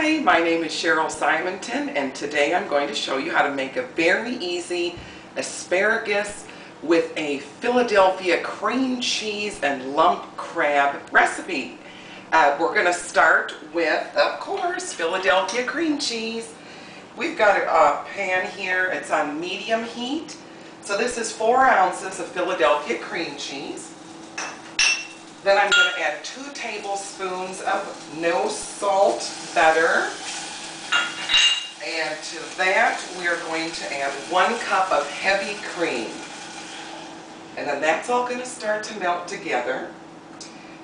Hi, my name is Cheryl Simonton, and today I'm going to show you how to make a very easy asparagus with a Philadelphia cream cheese and lump crab recipe. We're going to start with, of course, Philadelphia cream cheese. We've got a pan here. It's on medium heat. So this is 4 ounces of Philadelphia cream cheese. Then I'm going to add 2 tablespoons of no salt butter. And to that we're going to add 1 cup of heavy cream. And then that's all going to start to melt together.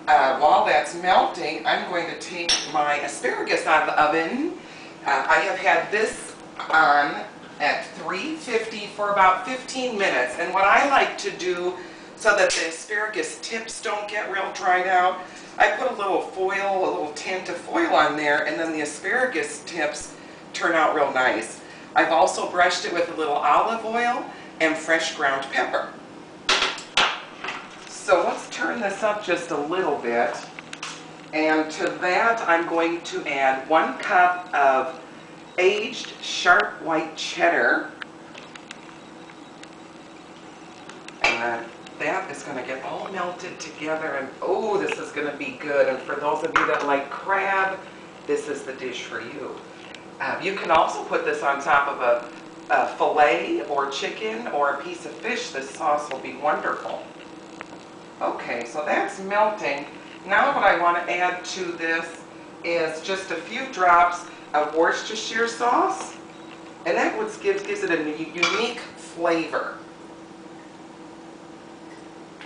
While that's melting, I'm going to take my asparagus out of the oven. I have had this on at 350 for about 15 minutes. And what I like to do so that the asparagus tips don't get real dried out, I put a little foil, a little tint of foil on there, and then the asparagus tips turn out real nice. I've also brushed it with a little olive oil and fresh ground pepper. So let's turn this up just a little bit, and to that I'm going to add 1 cup of aged sharp white cheddar, and that is going to get all melted together, and oh, this is going to be good. And for those of you that like crab, this is the dish for you. You can also put this on top of a fillet or chicken or a piece of fish. This sauce will be wonderful. Okay, so that's melting. Now what I want to add to this is just a few drops of Worcestershire sauce, and that gives it a unique flavor.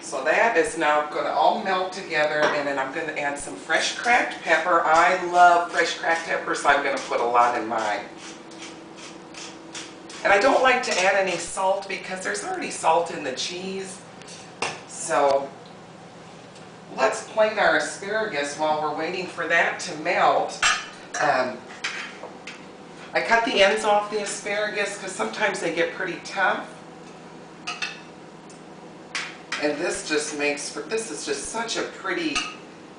So that is now going to all melt together, and then I'm going to add some fresh cracked pepper. I love fresh cracked pepper, so I'm going to put a lot in mine. And I don't like to add any salt because there's already salt in the cheese. So let's plate our asparagus while we're waiting for that to melt. I cut the ends off the asparagus because sometimes they get pretty tough. And this is just such a pretty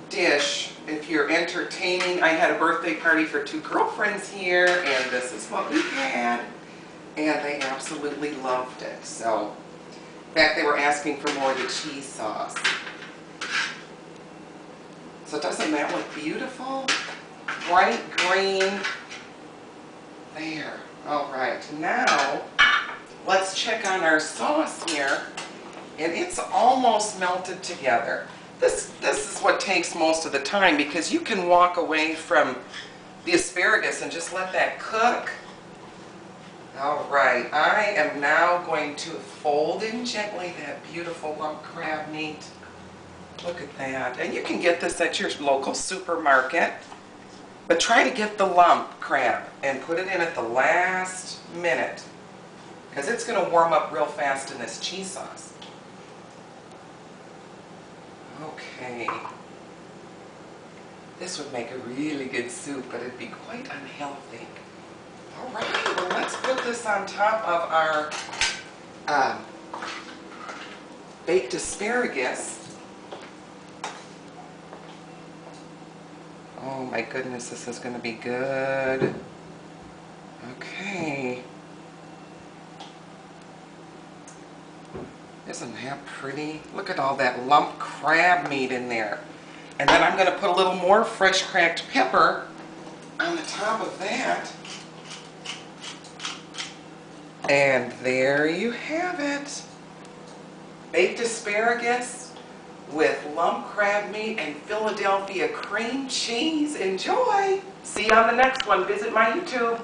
dish if you're entertaining. I had a birthday party for 2 girlfriends here, and this is what we had. And they absolutely loved it. So, in fact, they were asking for more of the cheese sauce. So doesn't that look beautiful? Bright green. There. All right. Now, let's check on our sauce here. And it's almost melted together. This is what takes most of the time, because you can walk away from the asparagus and just let that cook. All right, I am now going to fold in gently that beautiful lump crab meat. Look at that. And you can get this at your local supermarket, but try to get the lump crab and put it in at the last minute, because it's going to warm up real fast in this cheese sauce. Okay, this would make a really good soup, but it'd be quite unhealthy. All right, well, let's put this on top of our baked asparagus. Oh my goodness, this is going to be good. Okay. Isn't that pretty? Look at all that lump crab meat in there. And then I'm going to put a little more fresh cracked pepper on the top of that. And there you have it. Baked asparagus with lump crab meat and Philadelphia cream cheese. Enjoy! See you on the next one. Visit my YouTube.